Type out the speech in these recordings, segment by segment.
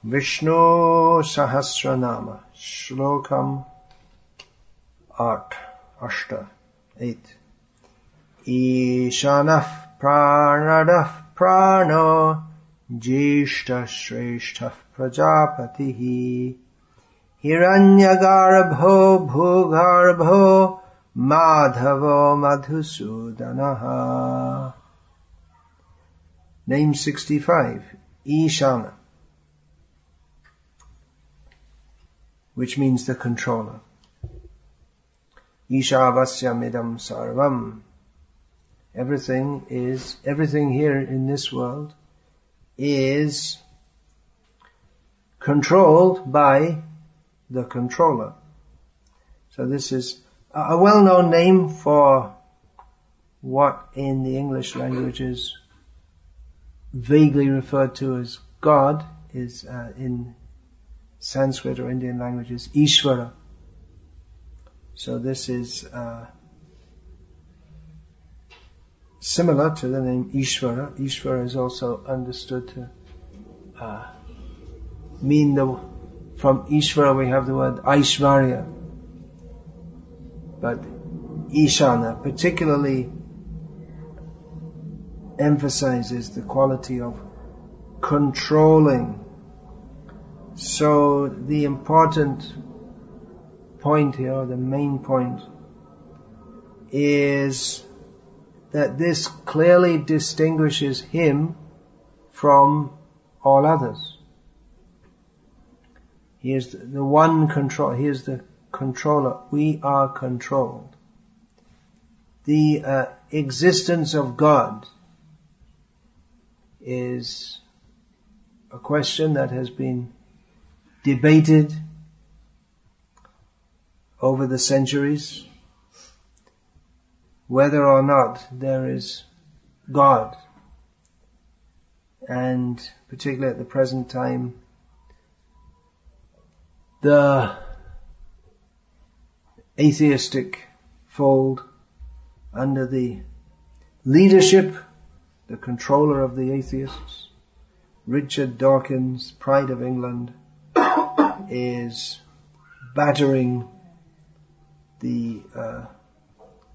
Vishnu Sahasranama, Shlokam 8. Isanah Pranadah Prano, Jyesthah Sresthah Prajapatihi, Hiranyagarbho Bhugarbho Madhavo Madhusudanaha. Name 65, Isanah, which means the controller. Ishavasyamidam sarvam. Everything here in this world is controlled by the controller. So this is a well-known name for what in the English language is vaguely referred to as God, is in Sanskrit or Indian languages, Ishvara. So this is similar to the name Ishvara. Ishvara is also understood to mean from Ishvara we have the word Aishvarya. But Isanah particularly emphasizes the quality of controlling. So the important point here, or the main point, is that this clearly distinguishes him from all others. He is the one control. He is the controller. We are controlled. The existence of God is a question that has been debated over the centuries, whether or not there is God. And particularly at the present time, the atheistic fold, under the leadership, the controller of the atheists, Richard Dawkins, Pride of England, is battering the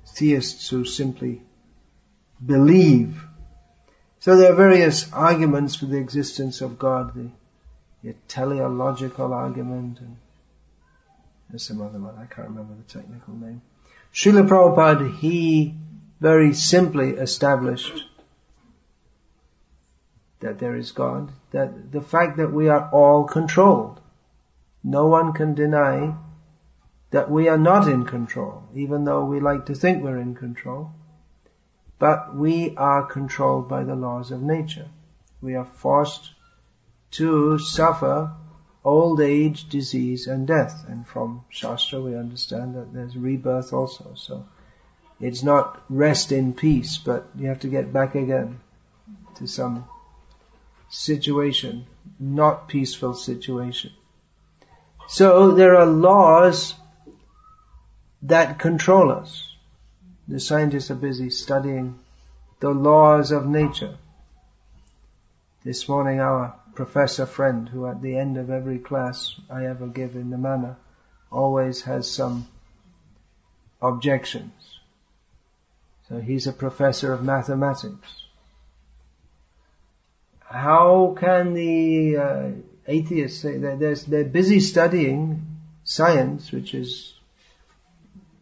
theists who simply believe. So there are various arguments for the existence of God, the teleological argument, and there's some other one, I can't remember the technical name. Srila Prabhupada, he very simply established that there is God, that the fact that we are all controlled. No one can deny that we are not in control, even though we like to think we're in control. But we are controlled by the laws of nature. We are forced to suffer old age, disease and death. And from Shastra we understand that there's rebirth also. So it's not rest in peace, but you have to get back again to some situation, not peaceful situation. So there are laws that control us. The scientists are busy studying the laws of nature. This morning our professor friend, who at the end of every class I ever give in the Manor, always has some objections. So he's a professor of mathematics. How can the atheists say that they're busy studying science, which is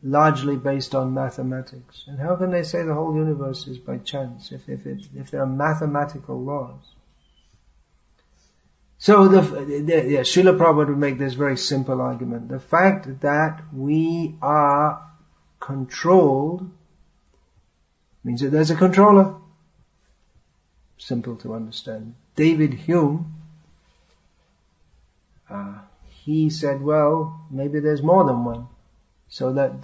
largely based on mathematics? And how can they say the whole universe is by chance if there are mathematical laws? So Srila Prabhupada would make this very simple argument. The fact that we are controlled means that there's a controller. Simple to understand. David Hume, he said, well, maybe there's more than one. So that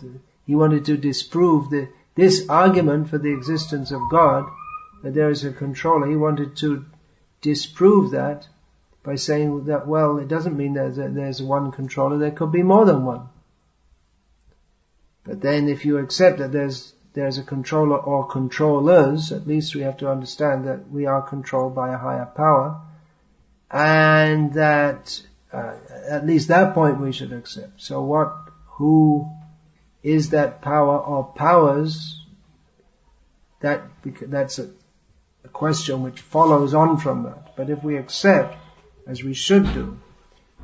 he wanted to disprove this argument for the existence of God, that there is a controller. He wanted to disprove that by saying that, well, it doesn't mean that there's one controller, there could be more than one. But then if you accept that there's a controller or controllers, at least we have to understand that we are controlled by a higher power, and that at least that point we should accept. So who is that power or powers? That's a question which follows on from that. But if we accept, as we should do,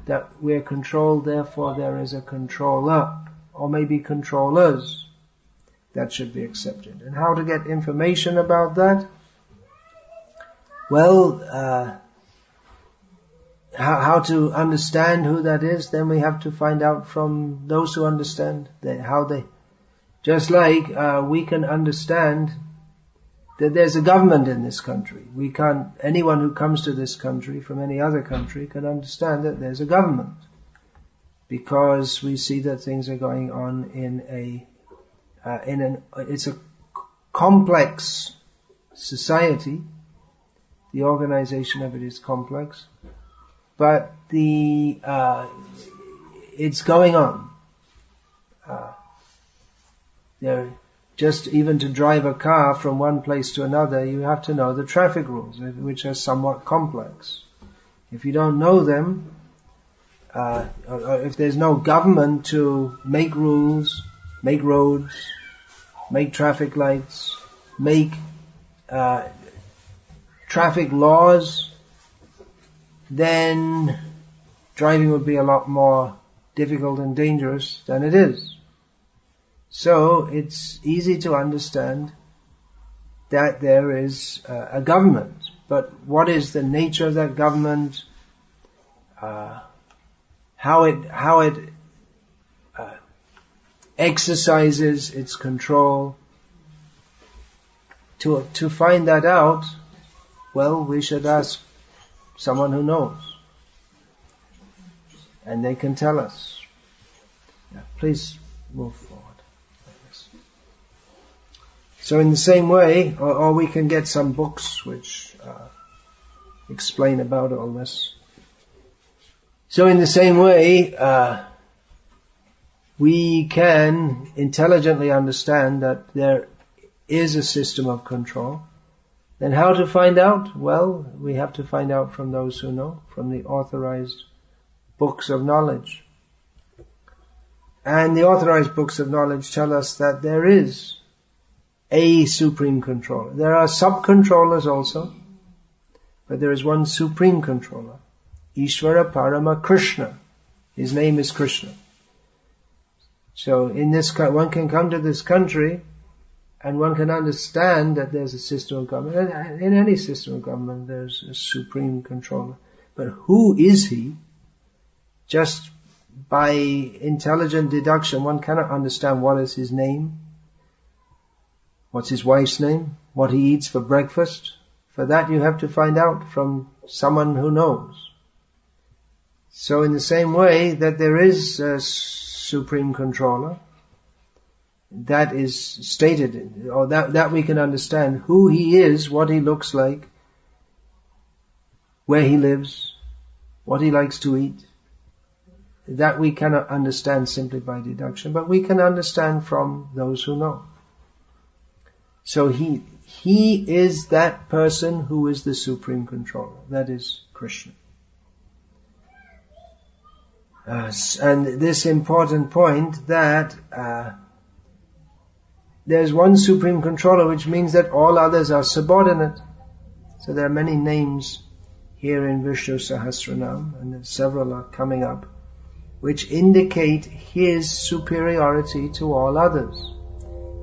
that we're controlled, therefore there is a controller, or maybe controllers, that should be accepted. And how to get information about that? Well, how to understand who that is, then we have to find out from those who understand just like we can understand that there's a government in this country. Anyone who comes to this country from any other country can understand that there's a government, because we see that things are going on it's a complex society. The organization of it is complex, but it's going on. Just even to drive a car from one place to another, you have to know the traffic rules, which are somewhat complex. If you don't know them, or if there's no government to make rules, make roads, make traffic lights, make traffic laws, then driving would be a lot more difficult and dangerous than it is. So it's easy to understand that there is a government. But what is the nature of that government? How it exercises its control? To find that out, well, we should ask someone who knows, and they can tell us. Yeah, please move forward. So in the same way, or we can get some books which explain about all this. So in the same way, we can intelligently understand that there is a system of control. Then how to find out? Well, we have to find out from those who know, from the authorized books of knowledge. And the authorized books of knowledge tell us that there is a supreme controller. There are sub-controllers also, but there is one supreme controller. Ishvara Parama Krishna. His name is Krishna. So in this, one can come to this country and one can understand that there's a system of government. In any system of government there's a supreme controller. But who is he? Just by intelligent deduction one cannot understand what is his name, what's his wife's name, what he eats for breakfast. For that you have to find out from someone who knows. So in the same way that there is a supreme controller, that is stated, or that we can understand who he is, what he looks like, where he lives, what he likes to eat. That we cannot understand simply by deduction, but we can understand from those who know. So he is that person who is the supreme controller. That is Krishna. And this important point that there's one supreme controller, which means that all others are subordinate. So there are many names here in Vishnu Sahasranama, and several are coming up, which indicate his superiority to all others.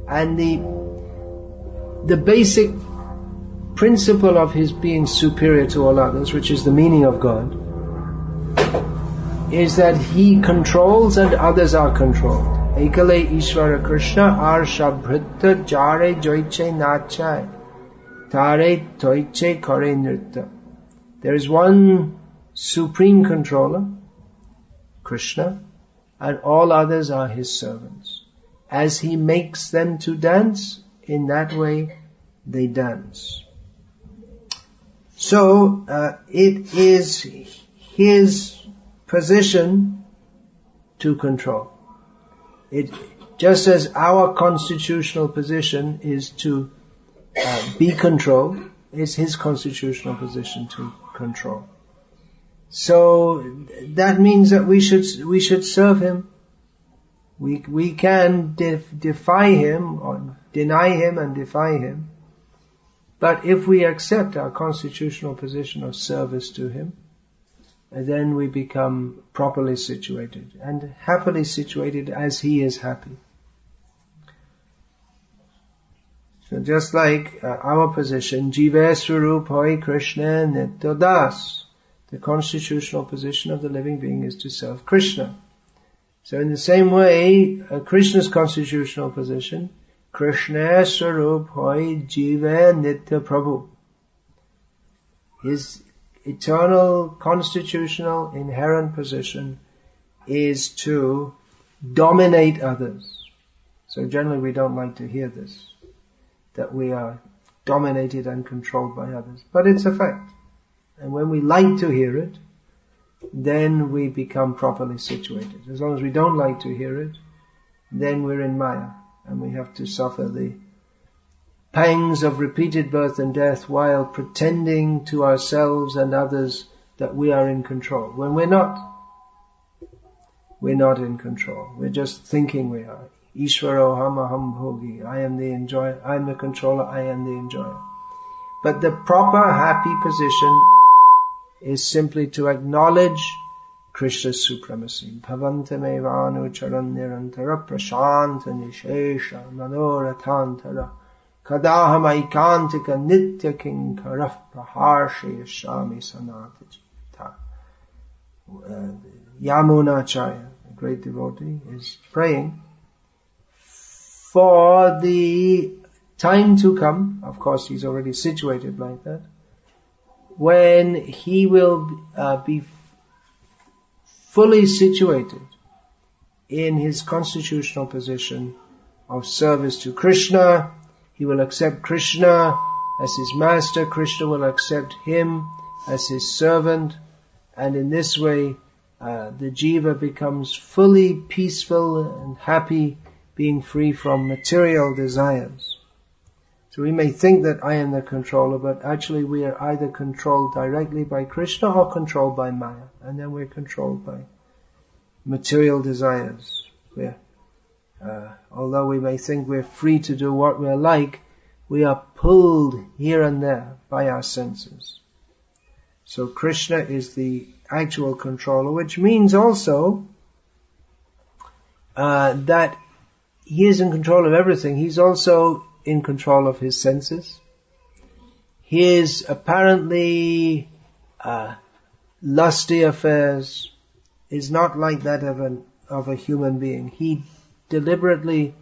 And the basic principle of his being superior to all others, which is the meaning of God, is that he controls and others are controlled. Ekale Ishvara Krishna Arshabhrita Jare Joiche Nachai Tare Toiche Kare Nritta. There is one supreme controller, Krishna, and all others are his servants. As he makes them to dance, in that way they dance. So it is his position to control. It just as our constitutional position is to be controlled, it's his constitutional position to control. So that means that we should serve him. We can defy him, or deny him and defy him. But if we accept our constitutional position of service to him, then we become properly situated and happily situated as he is happy. So just like our position, Jiva Swarup Hoy Krishna Nitya Das, the constitutional position of the living being is to serve Krishna. So in the same way, Krishna's constitutional position, Krishna Swarup Hoy Jiva Nitya Prabhu. His eternal, constitutional, inherent position is to dominate others. So generally we don't like to hear this, that we are dominated and controlled by others. But it's a fact. And when we like to hear it, then we become properly situated. As long as we don't like to hear it, then we're in Maya, and we have to suffer the pangs of repeated birth and death while pretending to ourselves and others that we are in control. When we're not in control. We're just thinking we are. Ishvaro hamaham bhogi. I am the enjoyer. I am the controller. I am the enjoyer. But the proper happy position is simply to acknowledge Krishna's supremacy. Bhavantamevanu charannirantara prashanta nishesha manoratantara kadaham aikantika nitya kinkarah praharshayashami sanatajita. Yamunacharya, a great devotee, is praying for the time to come. Of course, he's already situated like that, when he will be fully situated in his constitutional position of service to Krishna. He will accept Krishna as his master. Krishna will accept him as his servant. And in this way, the jiva becomes fully peaceful and happy, being free from material desires. So we may think that I am the controller, but actually we are either controlled directly by Krishna or controlled by Maya. And then we're controlled by material desires. Although we may think we're free to do what we're like, we are pulled here and there by our senses. So Krishna is the actual controller, which means also that he is in control of everything. He's also in control of his senses. His apparently lusty affairs is not like that of a human being. He deliberately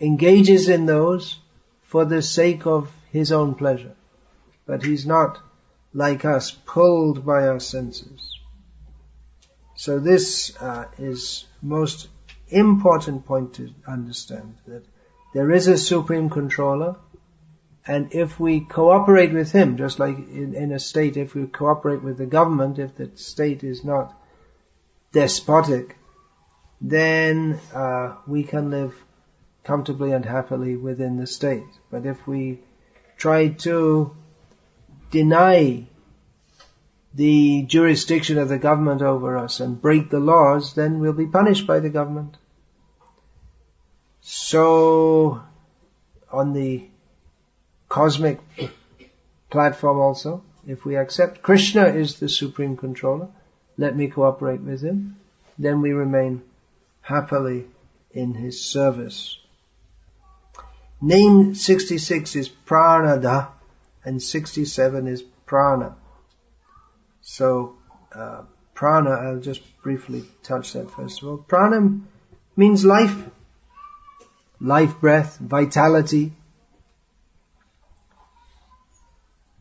engages in those for the sake of his own pleasure. But he's not like us, pulled by our senses. So this is most important point to understand, that there is a supreme controller, and if we cooperate with him, just like in a state, if we cooperate with the government, if the state is not despotic, then we can live comfortably and happily within the state. But if we try to deny the jurisdiction of the government over us and break the laws, then we'll be punished by the government. So, on the cosmic platform also, if we accept Krishna is the supreme controller, let me cooperate with him, then we remain happily in his service. Name 66 is Pranadah, and 67 is Pranah. So, Prana, I'll just briefly touch that first of all. Prana means life. Life breath, vitality.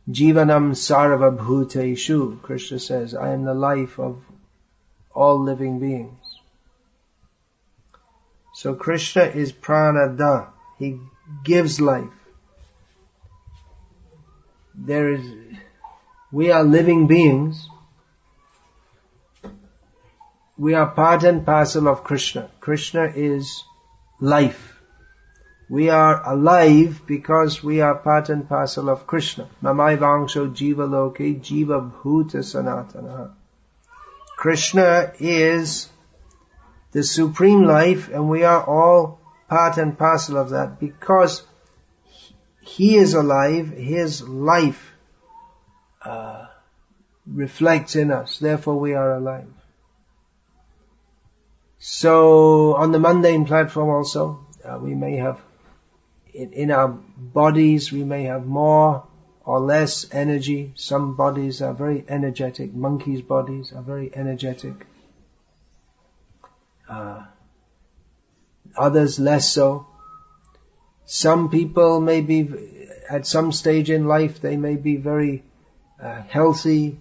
Jivanam sarva bhuteshu, Krishna says, I am the life of all living beings. So Krishna is Pranadah. He gives life. We are living beings. We are part and parcel of Krishna. Krishna is life. We are alive because we are part and parcel of Krishna. Mamaivangsho jiva loke jiva bhuta sanatana. Krishna is the supreme life, and we are all part and parcel of that because He is alive. His life reflects in us. Therefore we are alive. So on the mundane platform also, we may have, in our bodies, we may have more or less energy. Some bodies are very energetic. Monkeys' bodies are very energetic. Others less so. Some people may be, at some stage in life, they may be very healthy,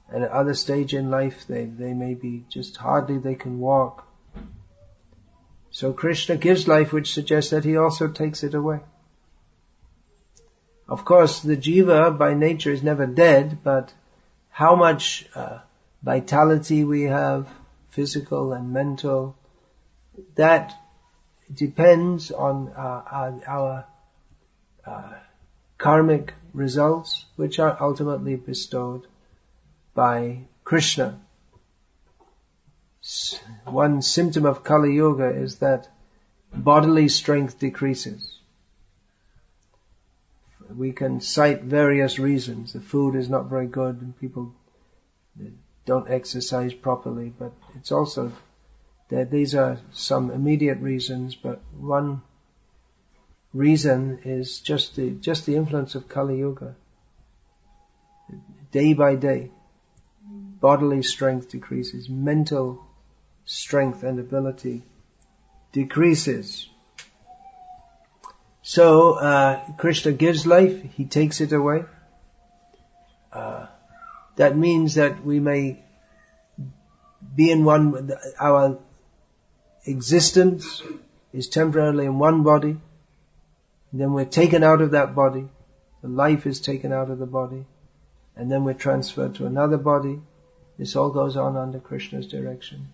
and at other stage in life, they may be just hardly they can walk. So Krishna gives life, which suggests that He also takes it away. Of course, the jiva by nature is never dead, but how much vitality we have, physical and mental, that depends on our karmic results, which are ultimately bestowed by Krishna. One symptom of Kali Yuga is that bodily strength decreases. We can cite various reasons. The food is not very good and people don't exercise properly, but it's also that these are some immediate reasons, but one reason is just the influence of Kali Yuga. Day by day, bodily strength decreases, mental strength and ability decreases. So Krishna gives life, He takes it away. That means that we may be in one, our existence is temporarily in one body, then we're taken out of that body, the life is taken out of the body, and then we're transferred to another body. This all goes on under Krishna's direction.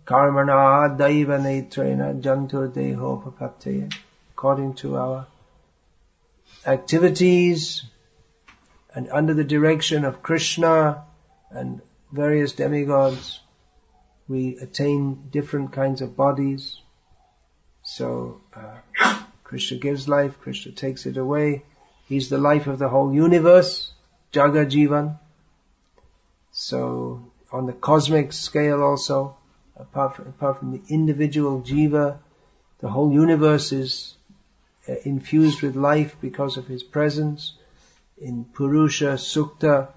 Karmana daiva netrena jantur deho papapteya. According to our activities and under the direction of Krishna and various demigods, we attain different kinds of bodies. So Krishna gives life, Krishna takes it away. He's the life of the whole universe, Jaga Jivan. So on the cosmic scale also, apart from the individual jiva, the whole universe is infused with life because of His presence. In Purusha Sukta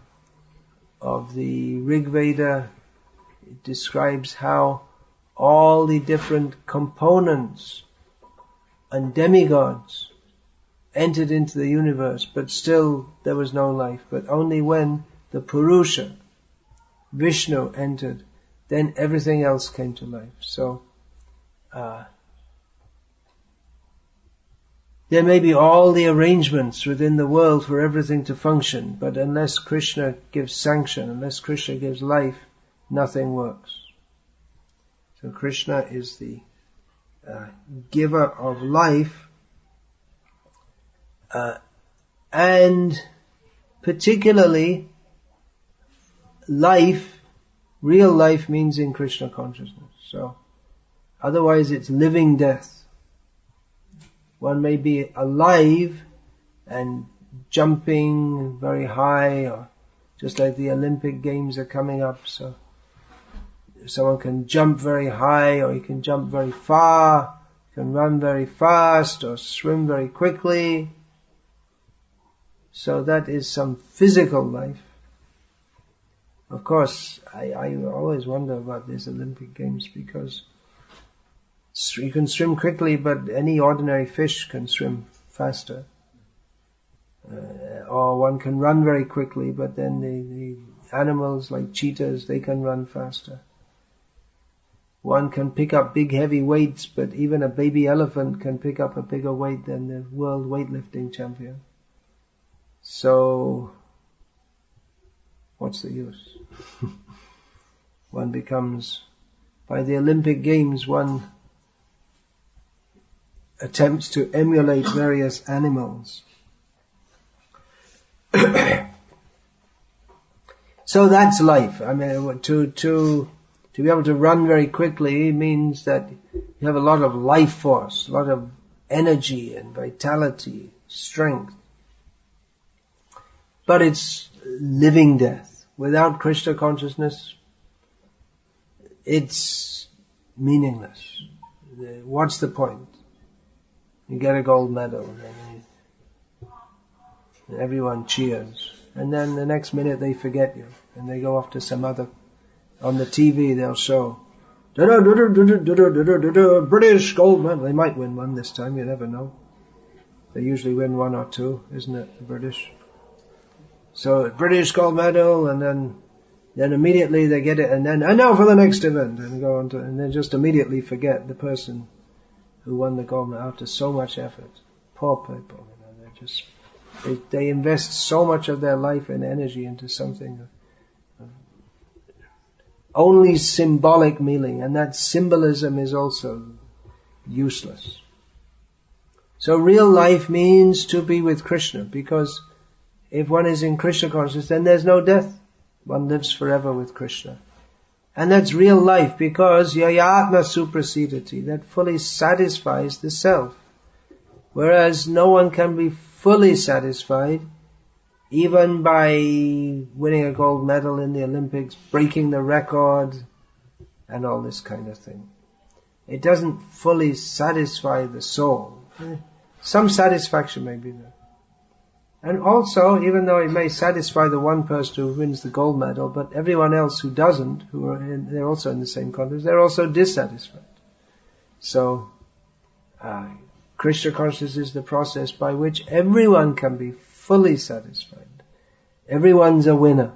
of the Rig Veda, it describes how all the different components and demigods entered into the universe, but still there was no life. But only when the Purusha, Vishnu, entered, then everything else came to life. So there may be all the arrangements within the world for everything to function, but unless Krishna gives sanction, unless Krishna gives life, nothing works. So Krishna is the giver of life, and particularly life, real life means in Krishna consciousness. So otherwise it's living death. One may be alive and jumping very high, or just like the Olympic Games are coming up, so someone can jump very high, or he can jump very far, can run very fast, or swim very quickly. So that is some physical life. Of course, I always wonder about these Olympic Games, because you can swim quickly, but any ordinary fish can swim faster. Or one can run very quickly, but then the animals like cheetahs, they can run faster. One can pick up big heavy weights, but even a baby elephant can pick up a bigger weight than the world weightlifting champion. So, what's the use? One becomes, by the Olympic Games, one attempts to emulate various animals. So that's life. I mean, to be able to run very quickly means that you have a lot of life force, a lot of energy and vitality, strength. But it's living death. Without Krishna consciousness, it's meaningless. What's the point? You get a gold medal and everyone cheers. And then the next minute they forget you and they go off to some other, on the TV they'll show British gold medal. They might win one this time, you never know. They usually win one or two, isn't it, the British? So British gold medal, and then immediately they get it, and now for the next event, and go on to, and they just immediately forget the person who won the gold medal after so much effort. Poor people, they're just, they invest so much of their life and energy into something of only symbolic meaning, and that symbolism is also useless. So real life means to be with Krishna, because if one is in Krishna consciousness, then there's no death. One lives forever with Krishna. And that's real life, because yayatma suprasidati, that fully satisfies the self. Whereas no one can be fully satisfied even by winning a gold medal in the Olympics, breaking the record, and all this kind of thing. It doesn't fully satisfy the soul. Some satisfaction may be there. And also, even though it may satisfy the one person who wins the gold medal, but everyone else who doesn't, they're also in the same context, they're also dissatisfied. So, Krishna consciousness is the process by which everyone can be fully satisfied. Everyone's a winner.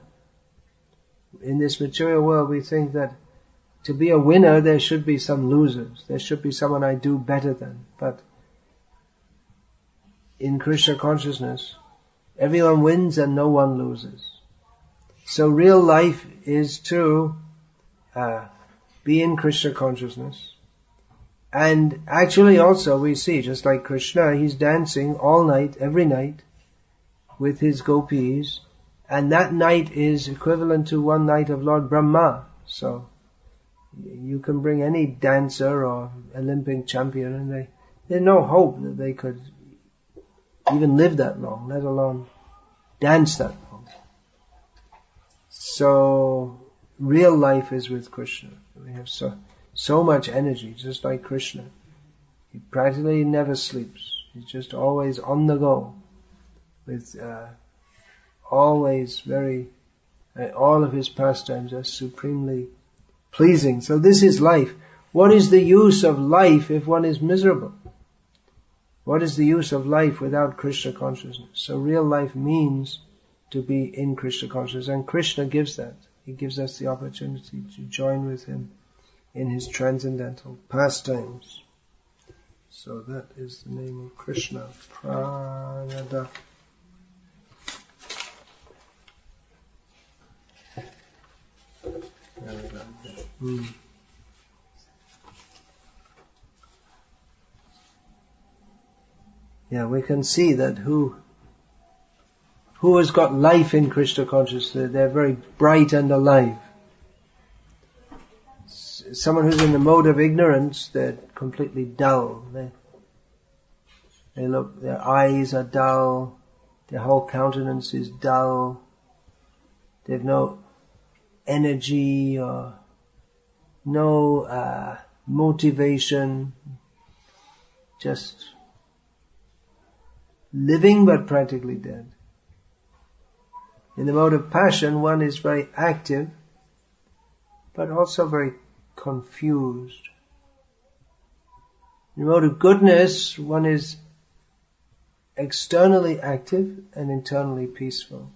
In this material world, we think that to be a winner, there should be some losers. There should be someone I do better than. But in Krishna consciousness, everyone wins and no one loses. So real life is to be in Krishna consciousness. And actually also we see, just like Krishna, he's dancing all night, every night, with his gopis. And that night is equivalent to one night of Lord Brahma. So you can bring any dancer or Olympic champion, and there's no hope that they could even live that long, let alone dance that long. So real life is with Krishna. We have so much energy, just like Krishna. He practically never sleeps. He's just always on the go, with always all of his pastimes are supremely pleasing. So this is life. What is the use of life if one is miserable? What is the use of life without Krishna consciousness? So real life means to be in Krishna consciousness, and Krishna gives that. He gives us the opportunity to join with him in his transcendental pastimes. So that is the name of Krishna, Pranadah. Yeah, we can see that who has got life in Krishna consciousness, they're very bright and alive. Someone who's in the mode of ignorance, they're completely dull. Their eyes are dull, their whole countenance is dull, they've no energy or no motivation, just living but practically dead. In the mode of passion, one is very active, but also very confused. In the mode of goodness, one is externally active and internally peaceful.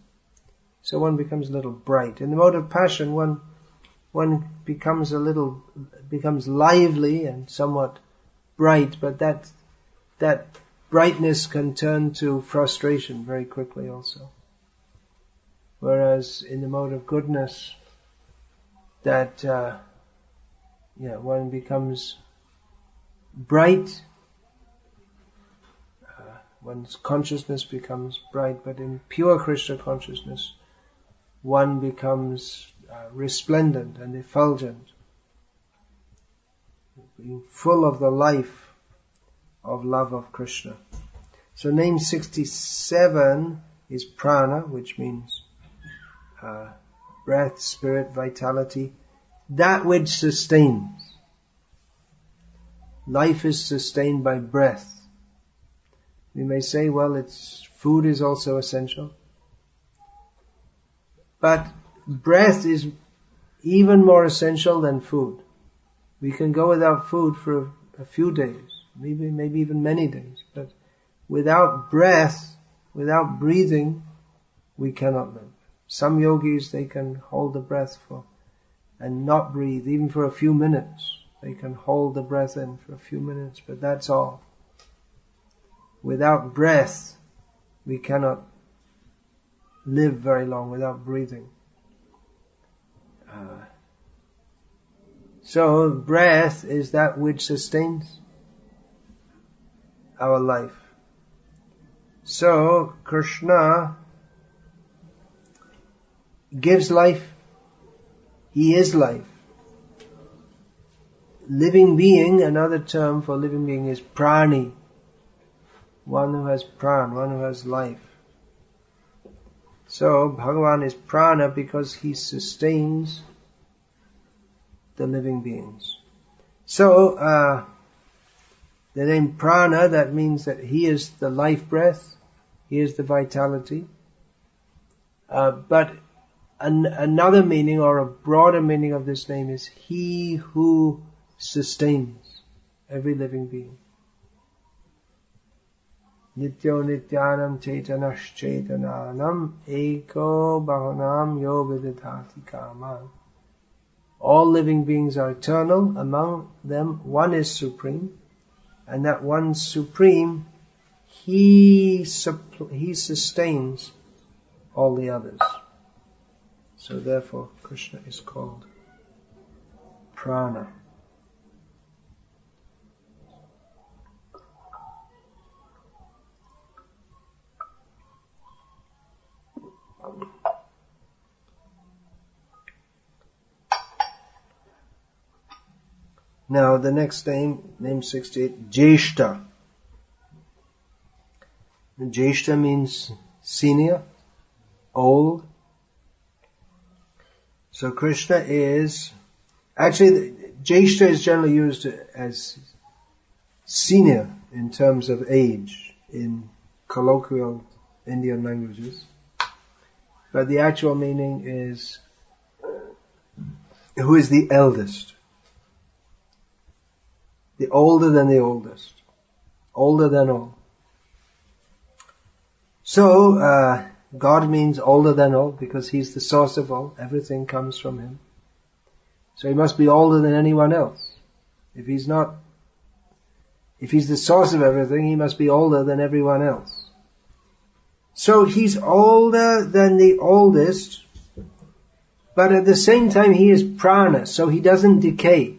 So one becomes a little bright. In the mode of passion, one becomes lively and somewhat bright, but that brightness can turn to frustration very quickly also. Whereas in the mode of goodness, one becomes bright One's consciousness becomes bright, but in pure Krishna consciousness, one becomes resplendent and effulgent, being full of the life of love of Krishna. So name 67 is Prana, which means breath, spirit, vitality, that which sustains. Life is sustained by breath. We may say, well, food is also essential. But breath is even more essential than food. We can go without food for a few days, maybe even many days. But without breath, without breathing, we cannot live. Some yogis, they can hold the breath and not breathe, even for a few minutes. They can hold the breath in for a few minutes, but that's all. Without breath, we cannot live very long without breathing. So breath is that which sustains our life. So Krishna gives life. He is life. Living being, another term for living being is prani. One who has pran, one who has life. So Bhagavan is prana because he sustains the living beings. So the name Prana, that means that he is the life breath, he is the vitality. But another meaning, or a broader meaning of this name, is he who sustains every living being. Nityo nityanam chaitanash chaitananam eko bhavanam yo vididhati kaman. All living beings are eternal. Among them, one is supreme. And that one supreme, he sustains all the others. So therefore, Krishna is called Prana. Now the next name 68, Jyesthah. Jyesthah means senior, old. So Krishna is, actually Jyesthah is generally used as senior in terms of age in colloquial Indian languages. But the actual meaning is, who is the eldest? The older than the oldest. Older than all. So, God means older than all because He's the source of all. Everything comes from Him. So He must be older than anyone else. If He's the source of everything, He must be older than everyone else. So He's older than the oldest, but at the same time He is prana, so He doesn't decay.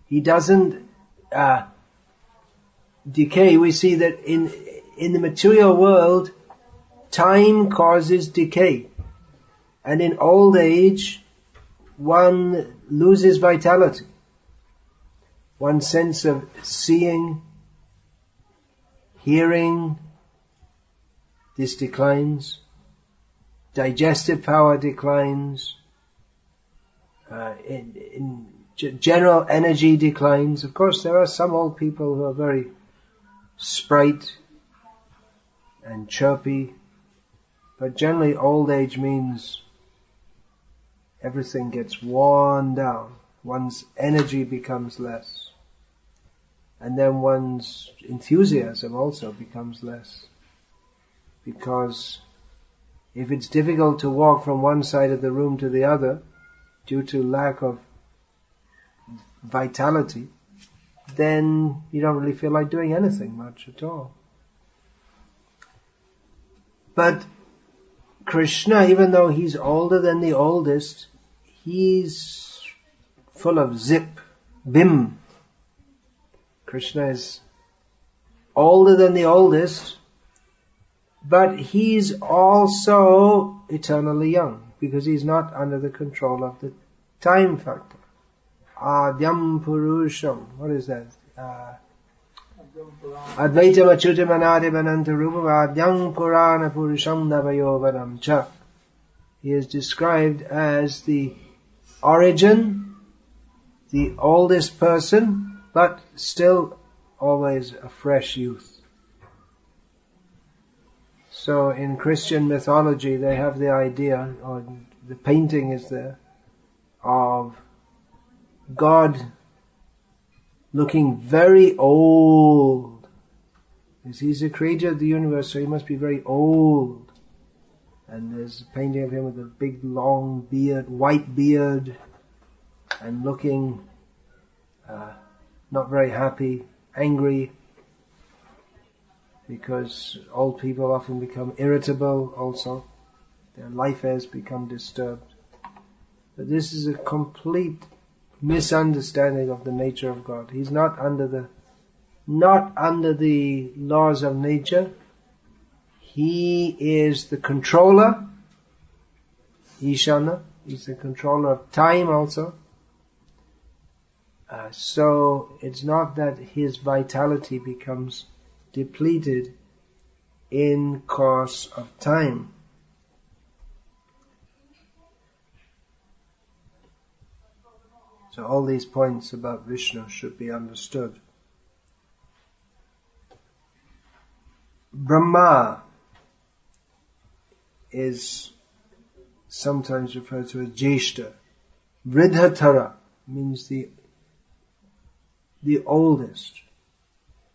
He doesn't decay. We see that in the material world, time causes decay. And in old age, one loses vitality. One sense of seeing, hearing, this declines. Digestive power declines. General energy declines. Of course, there are some old people who are very sprite and chirpy, but generally old age means everything gets worn down. One's energy becomes less. And then one's enthusiasm also becomes less. Because if it's difficult to walk from one side of the room to the other due to lack of vitality, then you don't really feel like doing anything much at all. But Krishna, even though He's older than the oldest, He's full of zip, bim. Krishna is older than the oldest, but he's also eternally young, because he's not under the control of the time factor. Adyam Purusham. What is that? Advaitam Achyutam Anadam Ananta Rupam Adyam Purana Purusham Navayovanam Cha. He is described as the origin, the oldest person, but still always a fresh youth. So in Christian mythology they have the idea, or the painting is there, of God looking very old. Because he's the creator of the universe, so he must be very old. And there's a painting of him with a big long beard, white beard, and looking not very happy, angry, because old people often become irritable also. Their life has become disturbed. But this is a complete misunderstanding of the nature of God. He's not under the laws of nature. He is the controller, Isanah. He's the controller of time also. So it's not that his vitality becomes depleted in course of time. So all these points about Vishnu should be understood. Brahma is sometimes referred to as Jyesthah. Vridhatara means the oldest.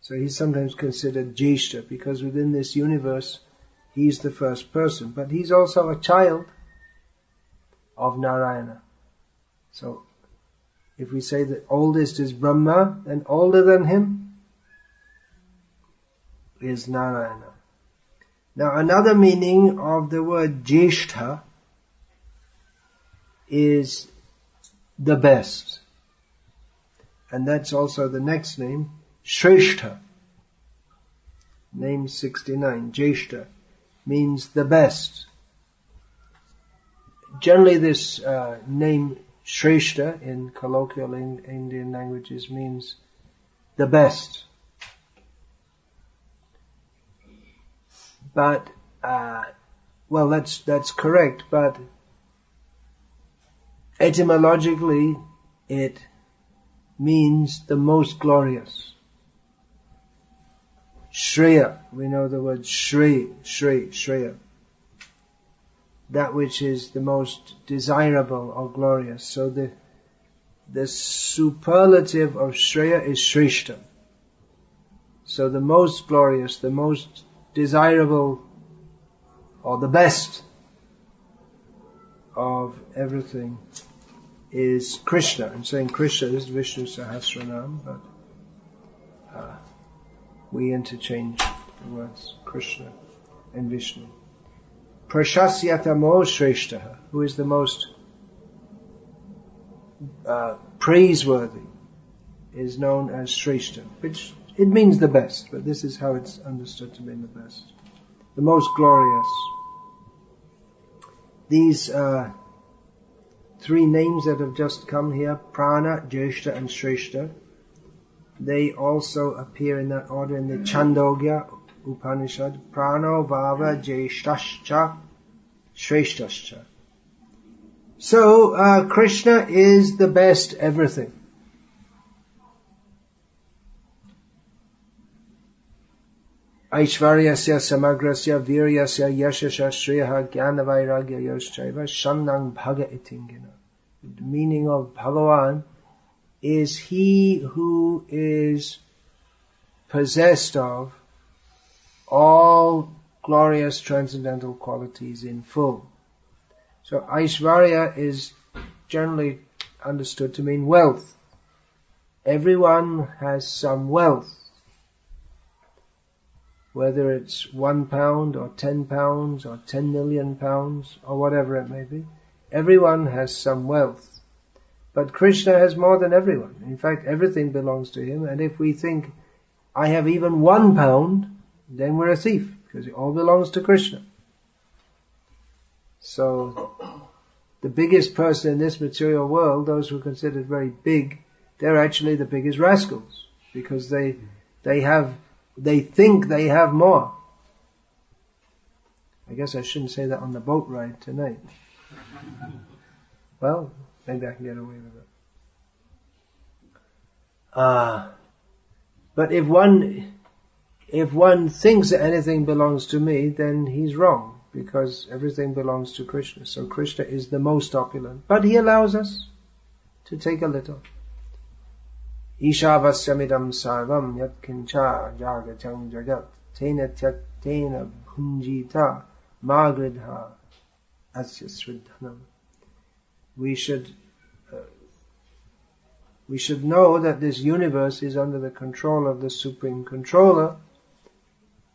So he's sometimes considered Jyesthah because within this universe he's the first person. But he's also a child of Narayana. So if we say the oldest is Brahma, then older than him is Narayana. Now another meaning of the word Jyesthah is the best. And that's also the next name, Sresthah. Name 69, Jyesthah, means the best. Generally this name Sresthah in colloquial Indian languages means the best. But, well that's correct, but etymologically it means the most glorious. Shreya, we know the word Shreya. That which is the most desirable or glorious. So the superlative of Shreya is Sresthah. So the most glorious, the most desirable, or the best of everything is Krishna. I'm saying Krishna is Vishnu Sahasranama, but we interchange the words Krishna and Vishnu. Prashasyatamo Sresthah, who is the most praiseworthy, is known as Sresthah, which it means the best, but this is how it's understood to mean the best. The most glorious. These three names that have just come here, Pranah, Jyesthah and Sresthah, they also appear in that order in the Chandogya Upanishad. Prano Vava Jyesthascha Sresthascha. So Krishna is the best everything. Aishvaryasya samagrasya viryasya yashasya shriyaha jnanavairagya yoschaiva shannang bhaga itingina. The meaning of Bhagavan is he who is possessed of all glorious transcendental qualities in full. So Aishvarya is generally understood to mean wealth. Everyone has some wealth. Whether it's £1 or £10 or 10 million pounds or whatever it may be. Everyone has some wealth. But Krishna has more than everyone. In fact, everything belongs to him. And if we think I have even 1 pound, then we're a thief, because it all belongs to Krishna. So, the biggest person in this material world, those who are considered very big, they're actually the biggest rascals, because they think they have more. I guess I shouldn't say that on the boat ride tonight. Well, maybe I can get away with it. But if one thinks that anything belongs to me, then he's wrong, because everything belongs to Krishna. So Krishna is the most opulent. But he allows us to take a little. Ishavasyamidam sarvam yat kincha jagachang jagat tena tyaktena bhunjita magridha asya sridhanam. We should know that this universe is under the control of the Supreme Controller,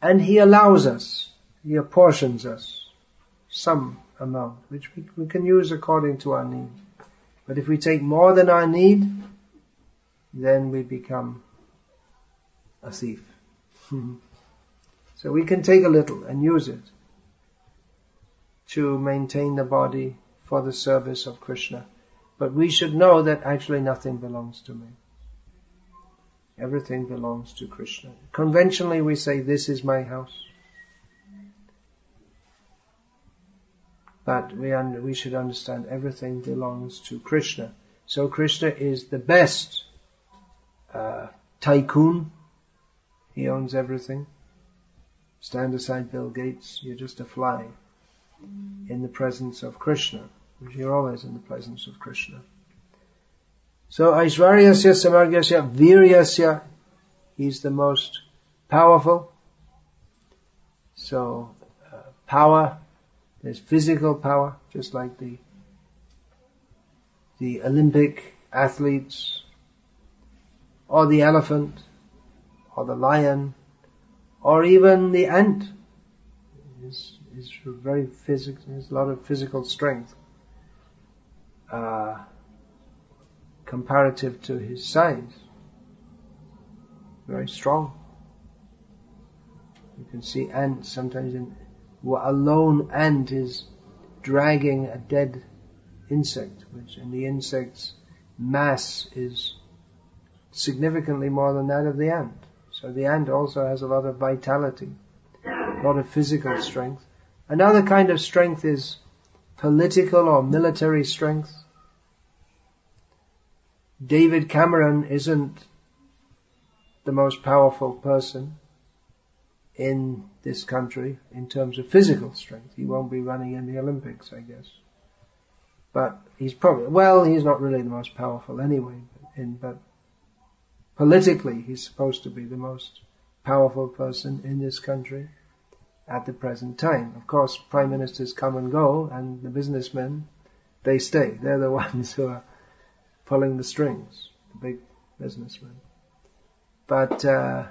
and He allows us, He apportions us some amount, which we can use according to our need. But if we take more than our need, then we become a thief. So we can take a little and use it to maintain the body for the service of Krishna. But we should know that actually nothing belongs to me. Everything belongs to Krishna. Conventionally we say, this is my house. But we should understand everything belongs to Krishna. So Krishna is the best tycoon. He owns everything. Stand aside, Bill Gates. You're just a fly in the presence of Krishna. You're always in the presence of Krishna. So Aishvaryasya Samargyasya Viryasya, He's the most powerful. So power, there's physical power, just like the Olympic athletes, or the elephant, or the lion, or even the ant. Is very physical. There's a lot of physical strength comparative to his size. Very strong. You can see ants sometimes. A lone ant is dragging a dead insect, and the insect's mass is significantly more than that of the ant. So the ant also has a lot of vitality, a lot of physical strength. Another kind of strength is political or military strength. David Cameron isn't the most powerful person in this country in terms of physical strength. He won't be running in the Olympics, I guess. But he's not really the most powerful anyway, but politically he's supposed to be the most powerful person in this country at the present time. Of course, prime ministers come and go, and the businessmen, they stay. They're the ones who are pulling the strings, the big businessmen. But, so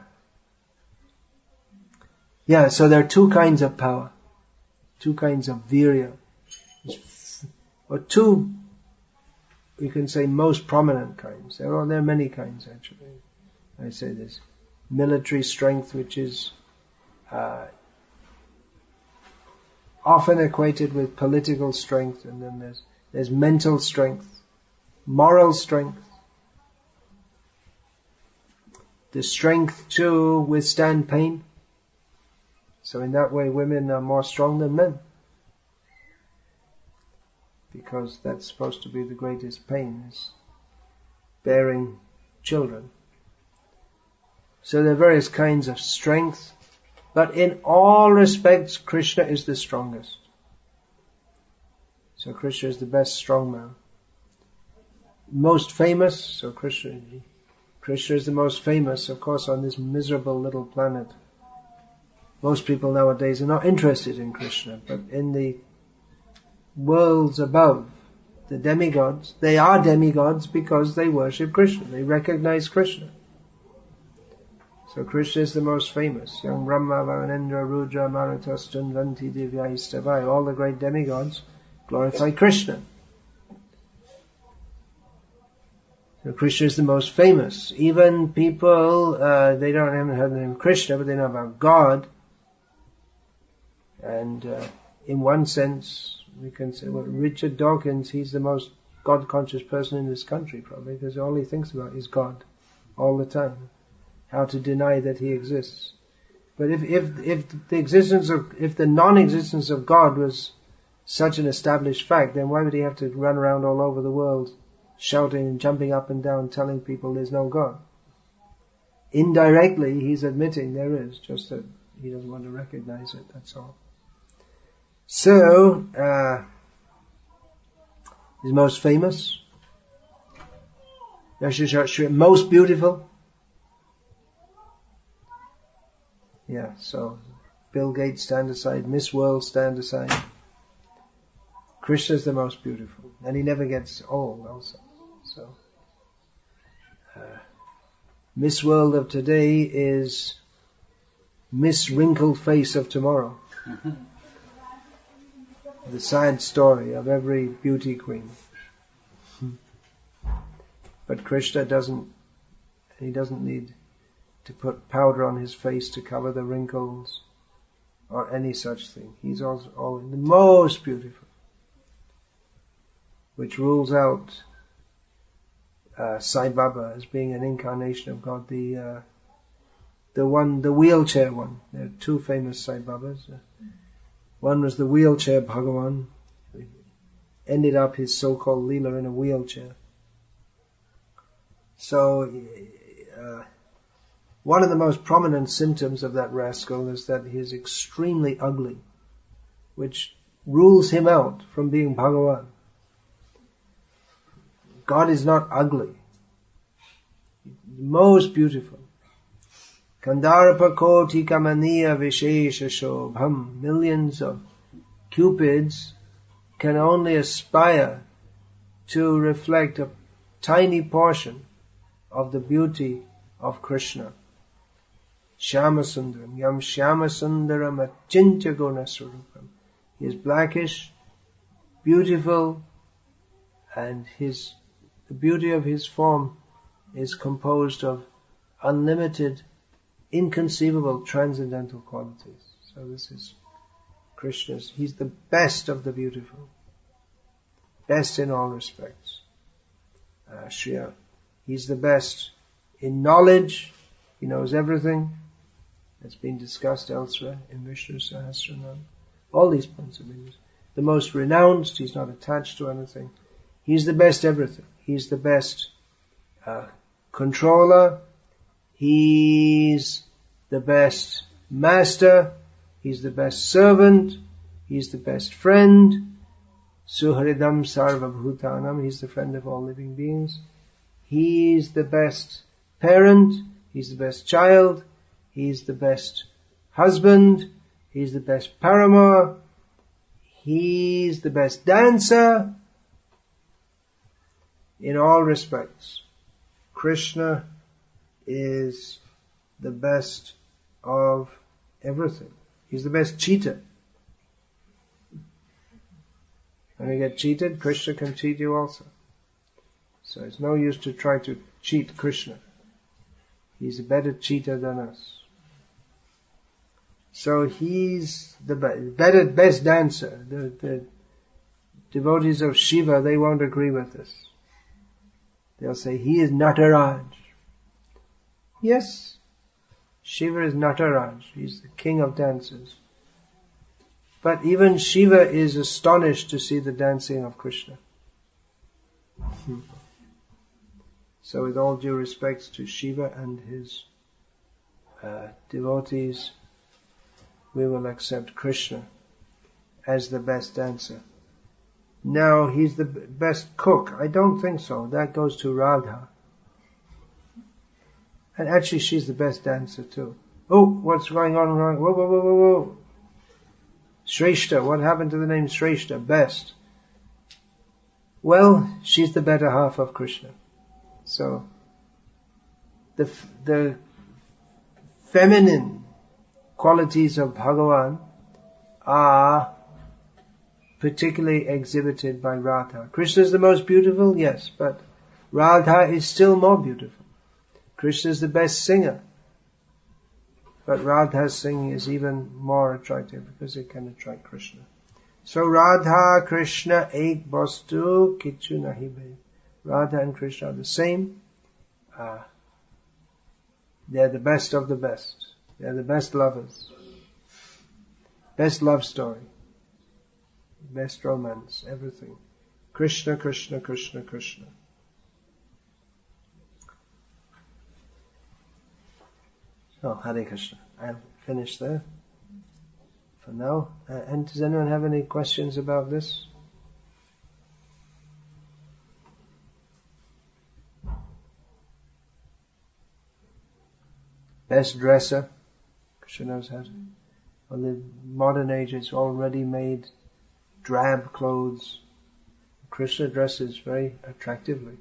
there are 2 kinds of power, 2 kinds of virya, or 2, you can say, most prominent kinds. There are many kinds actually. I say this military strength, which is often equated with political strength, and then there's mental strength, moral strength, the strength to withstand pain. So in that way, women are more strong than men, because that's supposed to be the greatest pain, is bearing children. So there are various kinds of strength, but in all respects, Krishna is the strongest. So Krishna is the best strongman. Most famous, so Krishna is the most famous, of course, on this miserable little planet. Most people nowadays are not interested in Krishna, but in the worlds above, the demigods, they are demigods because they worship Krishna, they recognize Krishna. So Krishna is the most famous. Yang Brahma, Varanendra, Rudra, Maratastan, Vanti, Divya, Istavai, all the great demigods glorify Krishna. Krishna is the most famous. Even people, they haven't heard the name Krishna, but they know about God. And in one sense, we can say, well, Richard Dawkins, he's the most God-conscious person in this country, probably, because all he thinks about is God all the time. How to deny that he exists. But if the non-existence of God was such an established fact, then why would he have to run around all over the world shouting and jumping up and down, telling people there's no God? Indirectly, he's admitting there is, just that he doesn't want to recognize it, that's all. So, he's most famous, most beautiful. Yeah, so Bill Gates stand aside, Miss World stand aside. Krishna is the most beautiful, and he never gets old also. So, Miss World of today is Miss Wrinkled Face of tomorrow. The sad story of every beauty queen. But Krishna doesn't need to put powder on his face to cover the wrinkles or any such thing. He's also the most beautiful, which rules out Sai Baba as being an incarnation of God. The wheelchair one. There are two famous Sai Babas. One was the wheelchair Bhagavan. He ended up his so-called Leela in a wheelchair. So, one of the most prominent symptoms of that rascal is that he is extremely ugly, which rules him out from being Bhagavan. God is not ugly. Most beautiful. Kandarapa koti kamaniya vishesha shobham. Millions of cupids can only aspire to reflect a tiny portion of the beauty of Krishna. Shyamasundram, yam Shyamasundram achintya gunaswarupam. He is blackish, beautiful, and the beauty of his form is composed of unlimited, inconceivable, transcendental qualities. So this is Krishna's. He's the best of the beautiful, best in all respects. Shriya. He's the best in knowledge. He knows everything. That's been discussed elsewhere in Vishnu Sahasranama. All these points have been used. The most renounced. He's not attached to anything. He's the best everything. He's the best controller. He's the best master. He's the best servant. He's the best friend. Suharidam sarva bhutanam. He's the friend of all living beings. He's the best parent. He's the best child. He's the best husband. He's the best paramour. He's the best dancer. In all respects, Krishna is the best of everything. He's the best cheater. When you get cheated, Krishna can cheat you also. So it's no use to try to cheat Krishna. He's a better cheater than us. So he's the best dancer. The devotees of Shiva, they won't agree with this. They'll say, he is Nataraj. Yes, Shiva is Nataraj. He's the king of dancers. But even Shiva is astonished to see the dancing of Krishna. So with all due respects to Shiva and his devotees, we will accept Krishna as the best dancer. Now, he's the best cook. I don't think so. That goes to Radha. And actually, she's the best dancer too. Oh, what's going on? Whoa, whoa, whoa, whoa, whoa. Sresthah. What happened to the name Sresthah? Best. Well, she's the better half of Krishna. So, the feminine qualities of Bhagavan are particularly exhibited by Radha. Krishna is the most beautiful, yes, but Radha is still more beautiful. Krishna is the best singer. But Radha's singing is even more attractive because it can attract Krishna. So Radha, Krishna, ek vastu, kichu nahi bhed. Radha and Krishna are the same. They're the best of the best. They're the best lovers. Best love story. Best romance, everything. Krishna, Krishna, Krishna, Krishna. So, Hare Krishna. I'll finish there for now. And does anyone have any questions about this? Best dresser. Krishna knows how to. On the modern age, it's all ready-made, drab clothes. Krishna dresses very attractively.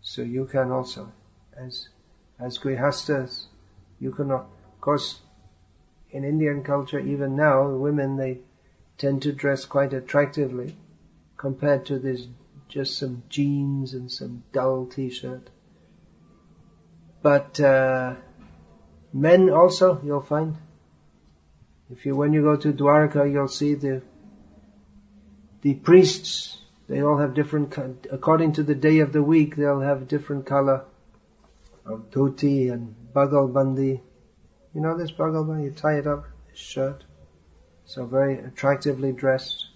So you can also, as grihastas, you can, of course, in Indian culture, even now, women, they tend to dress quite attractively compared to this just some jeans and some dull t-shirt. But men also, you'll find, when you go to Dwarka, you'll see the priests. They all have different, according to the day of the week, they'll have different color of dhoti and bagalbandi. You know this bagalbandi? You tie it up, this shirt. So very attractively dressed.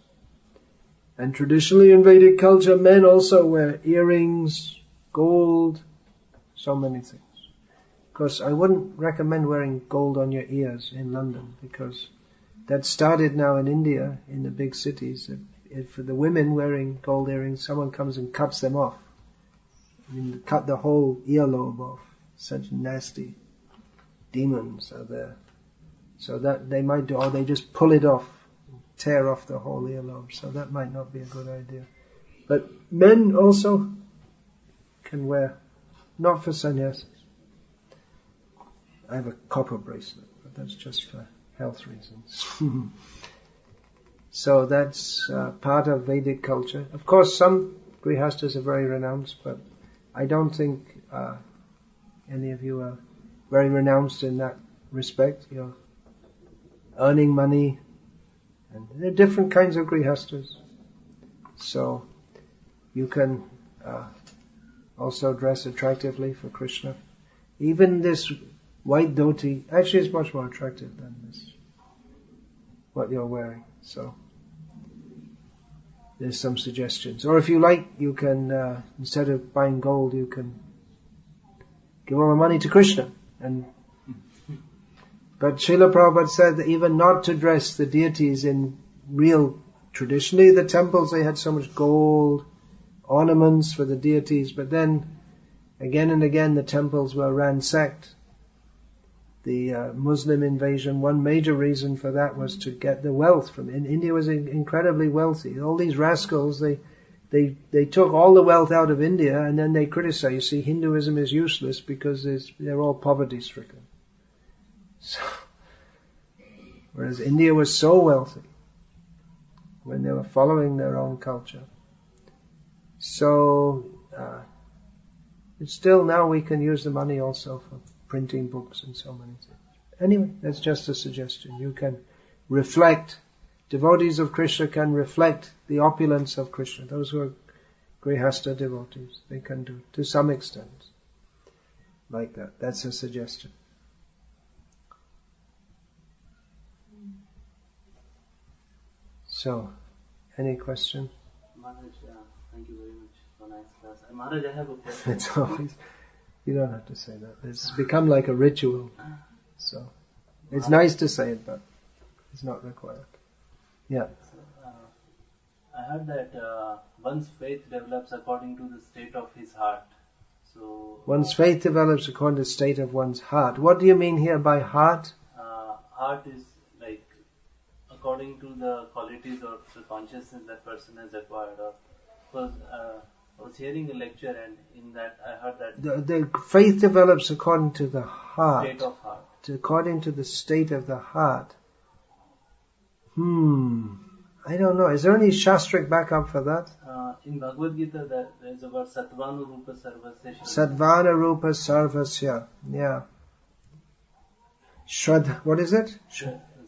And traditionally in Vedic culture, men also wear earrings, gold, so many things. Of course, I wouldn't recommend wearing gold on your ears in London, because that started now in India, in the big cities. If for the women wearing gold earrings, someone comes and cuts them off. I mean, cut the whole earlobe off. Such nasty demons are there. So that they might do, or they just pull it off, tear off the whole earlobe. So that might not be a good idea. But men also can wear, not for sannyasis. I have a copper bracelet, but that's just for health reasons. So that's part of Vedic culture. Of course, some grihastas are very renounced, but I don't think any of you are very renounced in that respect. You're earning money, and there are different kinds of grihastas. So you can also dress attractively for Krishna. Even this white dhoti actually is much more attractive than this, what you're wearing. So there's some suggestions. Or if you like, you can, instead of buying gold, you can give all the money to Krishna. But Srila Prabhupada said that even not to dress the deities in real, traditionally the temples, they had so much gold, ornaments for the deities, but then again and again the temples were ransacked. The Muslim invasion, one major reason for that was to get the wealth from it. India was incredibly wealthy. All these rascals, they took all the wealth out of India, and then they criticize. You see, Hinduism is useless because they're all poverty stricken. So, whereas India was so wealthy when they were following their own culture. So still now we can use the money also for printing books and so many things. Anyway, that's just a suggestion. You can reflect, devotees of Krishna can reflect the opulence of Krishna. Those who are grihasta devotees, they can do to some extent like that. That's a suggestion. So, any question? Maharaj, thank you very much for nice class. Maharaj, I have a question. It's always, you don't have to say that. It's become like a ritual. So, it's nice to say it, but it's not required. Yeah. So, I heard that one's faith develops according to the state of his heart. So one's faith develops according to the state of one's heart. What do you mean here by heart? Heart is like according to the qualities of the consciousness that person has acquired. Because I was hearing a lecture, and in that I heard that the faith develops according to the heart. State of heart. According to the state of the heart. I don't know. Is there any shastric backup for that? In Bhagavad Gita, there is a word Satvanu Rupa Sarvasya. Satvana Rupa Sarvasya. Yeah. What is it?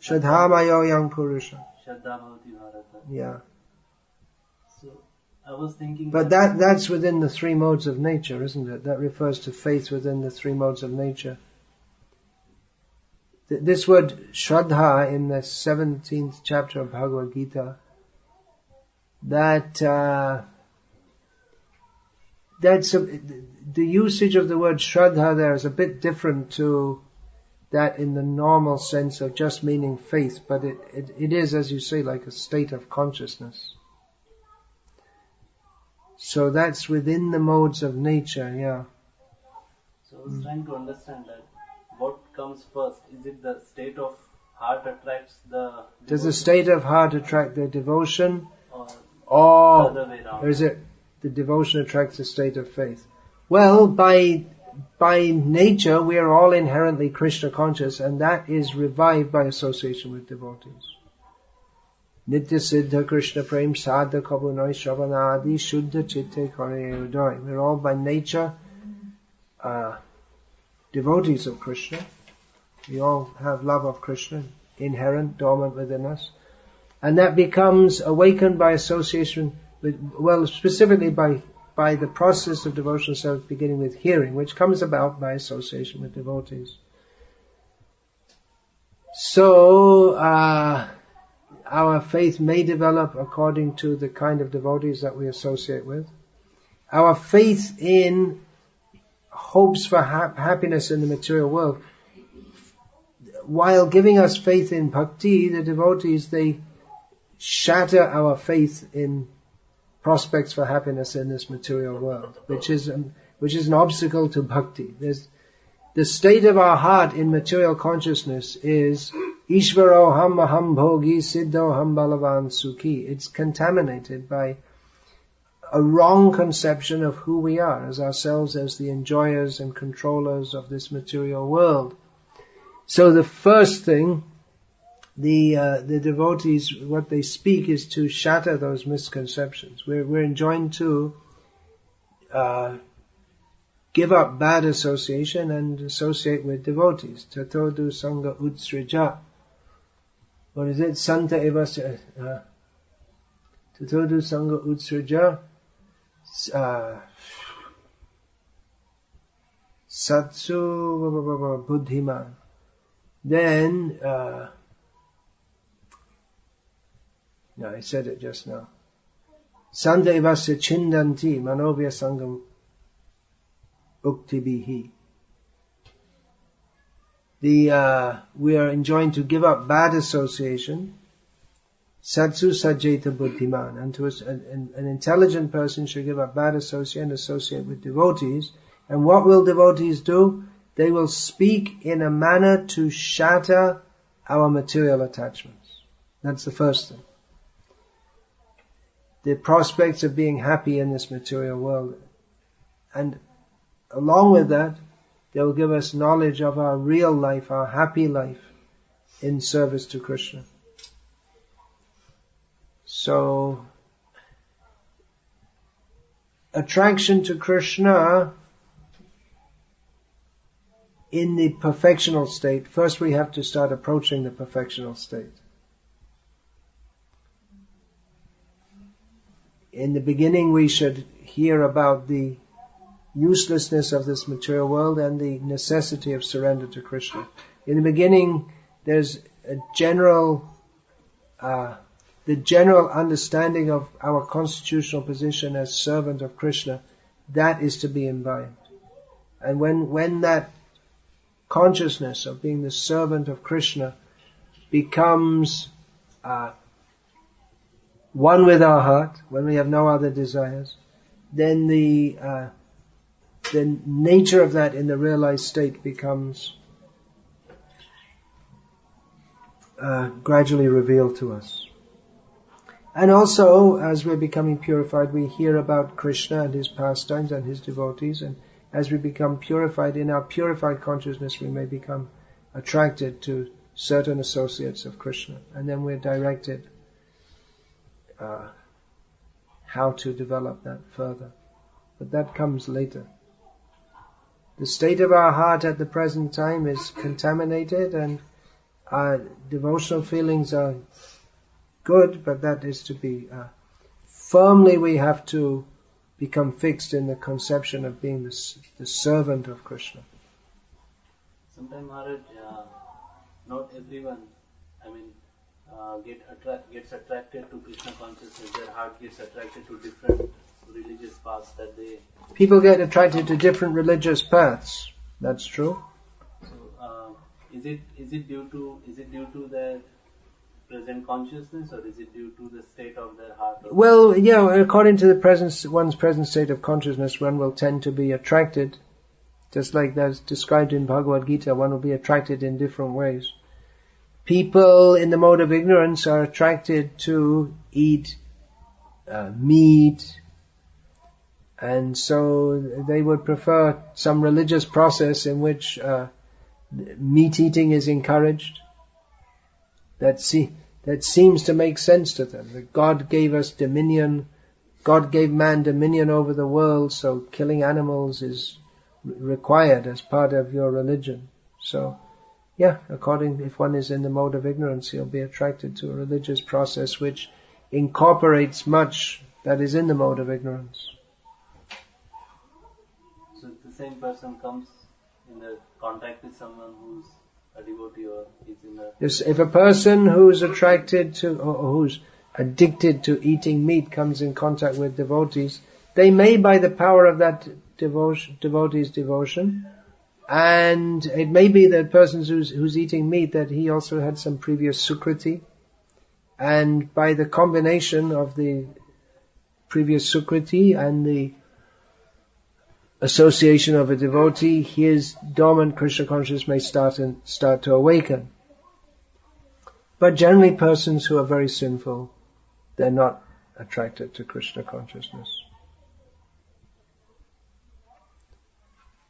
Shraddhamayo Yang Purusha. Shraddhamavati Bharata. Yeah. So, I was thinking... But that's within the three modes of nature, isn't it? That refers to faith within the three modes of nature. This word Shraddha in the 17th chapter of Bhagavad Gita, that's the usage of the word Shraddha there is a bit different to that in the normal sense of just meaning faith, but it is, as you say, like a state of consciousness. So that's within the modes of nature, yeah. So I was trying to understand that. What comes first? Is it the state of heart attracts the devotion? Does the state of heart attract the devotion? Or the other way around? Or is it the devotion attracts the state of faith? Well, by nature we are all inherently Krishna conscious, and that is revived by association with devotees. Nitya Siddha Krishna Prem Sadha Kabunai Shravanadi Shuddha Chitte Kare Udai. We're all by nature devotees of Krishna. We all have love of Krishna inherent, dormant within us. And that becomes awakened by association with, well, specifically by the process of devotional service beginning with hearing, which comes about by association with devotees. So, our faith may develop according to the kind of devotees that we associate with. Our faith in hopes for happiness in the material world, while giving us faith in bhakti, the devotees, they shatter our faith in prospects for happiness in this material world, which is an obstacle to bhakti. The state of our heart in material consciousness is Ishvaro ham aham bhogi siddho ham balavan sukhi. It's contaminated by a wrong conception of who we are as ourselves as the enjoyers and controllers of this material world. So the first thing, the devotees, what they speak is to shatter those misconceptions. We're enjoined to give up bad association and associate with devotees. Tato du sangha utsrija. What is it? Santa eva tato du sangha utsrija. Satsu buddhiman. Then, no, I said it just now. Santa evasya chindanti manovya sangam uktibihi. We are enjoined to give up bad association. Satsu sajjeta buddhiman. And an intelligent person should give up bad association and associate with devotees. And what will devotees do? They will speak in a manner to shatter our material attachments. That's the first thing. The prospects of being happy in this material world. And along with that, they will give us knowledge of our real life, our happy life in service to Krishna. So, attraction to Krishna in the perfectional state, first we have to start approaching the perfectional state. In the beginning we should hear about the uselessness of this material world and the necessity of surrender to Krishna. In the beginning there's a general the general understanding of our constitutional position as servant of Krishna, that is to be imbibed. And when that consciousness of being the servant of Krishna becomes one with our heart, when we have no other desires, then the nature of that in the realized state becomes gradually revealed to us. And also, as we're becoming purified, we hear about Krishna and his pastimes and his devotees, and as we become purified, in our purified consciousness, we may become attracted to certain associates of Krishna. And then we're directed how to develop that further. But that comes later. The state of our heart at the present time is contaminated, and our devotional feelings are good, but that is to be firmly we have to become fixed in the conception of being the servant of Krishna. Sometimes, Maharaj, not everyone, gets attracted to Krishna consciousness. Their heart gets attracted to different religious paths that they. People get attracted to different religious paths. That's true. So, is it due to their present consciousness, or is it due to the state of their heart? Well, yeah, according to one's present state of consciousness, one will tend to be attracted, just like that's described in Bhagavad Gita, one will be attracted in different ways. People in the mode of ignorance are attracted to eat meat, and so they would prefer some religious process in which meat eating is encouraged. That seems to make sense to them. That God gave us dominion, God gave man dominion over the world, so killing animals is required as part of your religion. So, yeah, if one is in the mode of ignorance, he'll be attracted to a religious process which incorporates much that is in the mode of ignorance. So if the same person comes in the contact with someone who's a devotee or is in a... Yes, if a person who's attracted to, or who's addicted to eating meat comes in contact with devotees, they may, by the power of that devotee's devotion, and it may be that person who's eating meat, that he also had some previous sukriti, and by the combination of the previous sukriti and the association of a devotee, his dormant Krishna consciousness may start to awaken. But generally persons who are very sinful, they're not attracted to Krishna consciousness.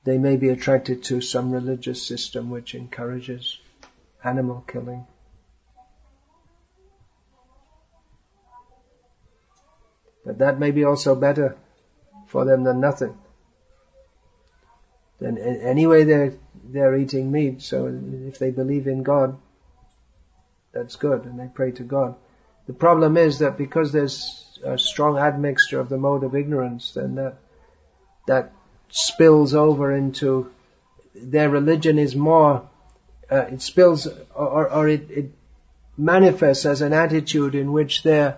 They may be attracted to some religious system which encourages animal killing. But that may be also better for them than nothing. Then anyway they're eating meat, so if they believe in God, that's good, and they pray to God. The problem is that because there's a strong admixture of the mode of ignorance, then that spills over into their religion is more, it spills, or it manifests as an attitude in which their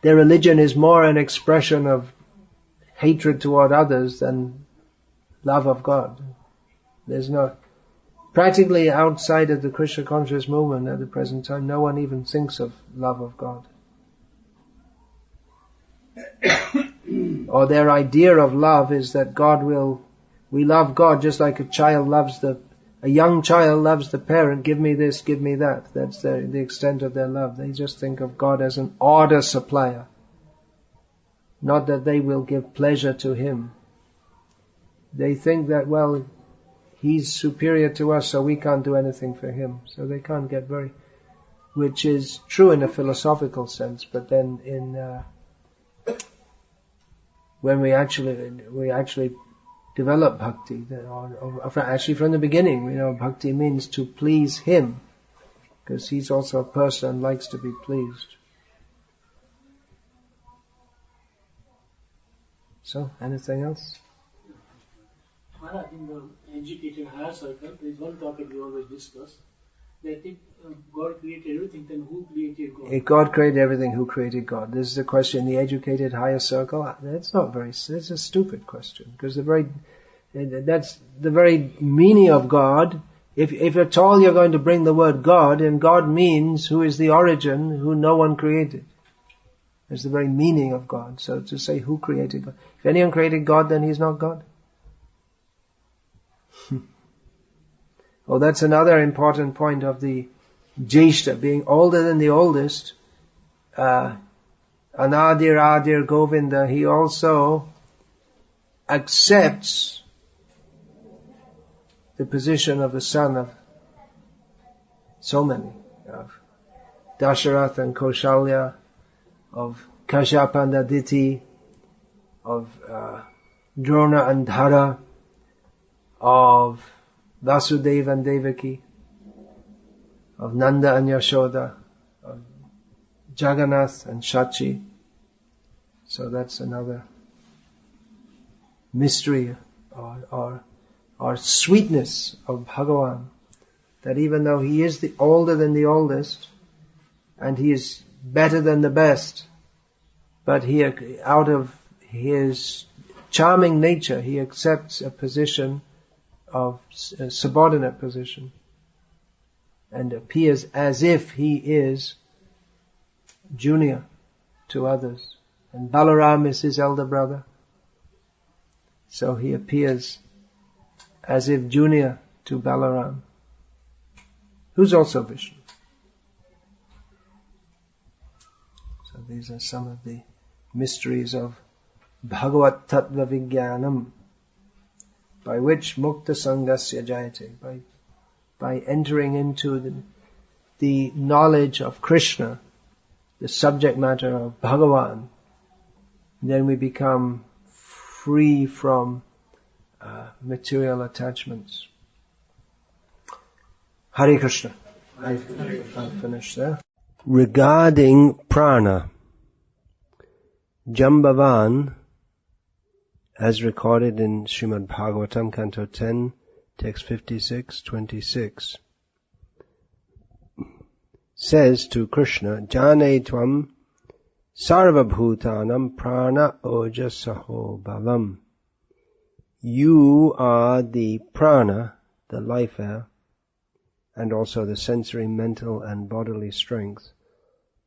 religion is more an expression of hatred toward others than love of God. There's no, practically outside of the Krishna conscious movement at the present time, no one even thinks of love of God. Or their idea of love is that we love God just like a young child loves the parent, give me this, give me that. That's the extent of their love. They just think of God as an order supplier. Not that they will give pleasure to Him. They think that, well, He's superior to us, so we can't do anything for Him. So they can't get which is true in a philosophical sense, but then when we actually develop bhakti, or actually from the beginning, we know bhakti means to please Him, because He's also a person and likes to be pleased. So, anything else? Maharaj, in the educated higher circle, there is one topic we always discuss, that if God created everything, then who created God? If God created everything, who created God? This is the question in the educated higher circle. It's a stupid question, because that's the very meaning of God. If at all you're going to bring the word God, and God means who is the origin, who no one created. That's the very meaning of God. So to say who created God. If anyone created God, then He's not God. Oh, that's another important point of the Jyesthah, being older than the oldest. Anadir Adir Govinda, he also accepts the position of the son of so many. Dasharath and Kaushalya, of Kashyapa and Aditi, of Drona and Dhara, of Vasudeva and Devaki, of Nanda and Yashoda, of Jagannath and Shachi. So that's another mystery or sweetness of Bhagavan, that even though he is the older than the oldest, and he is better than the best, but he, out of his charming nature, he accepts a position of a subordinate position and appears as if he is junior to others. And Balaram is his elder brother, so he appears as if junior to Balaram, who's also Vishnu. So these are some of the mysteries of Bhagavat Tattva Vijnanam, by which Mukta Sangasya Jayate, by entering into the knowledge of Krishna, the subject matter of Bhagavan, then we become free from material attachments. Hare Krishna. I'll finish there. Regarding Prana, Jambavan, as recorded in Srimad Bhagavatam, Canto 10, text 56-26, says to Krishna, Jane tvam sarvabhutanam prana ojasaho bhavam. You are the prana, the life air, and also the sensory, mental and bodily strength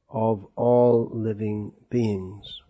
of all living beings.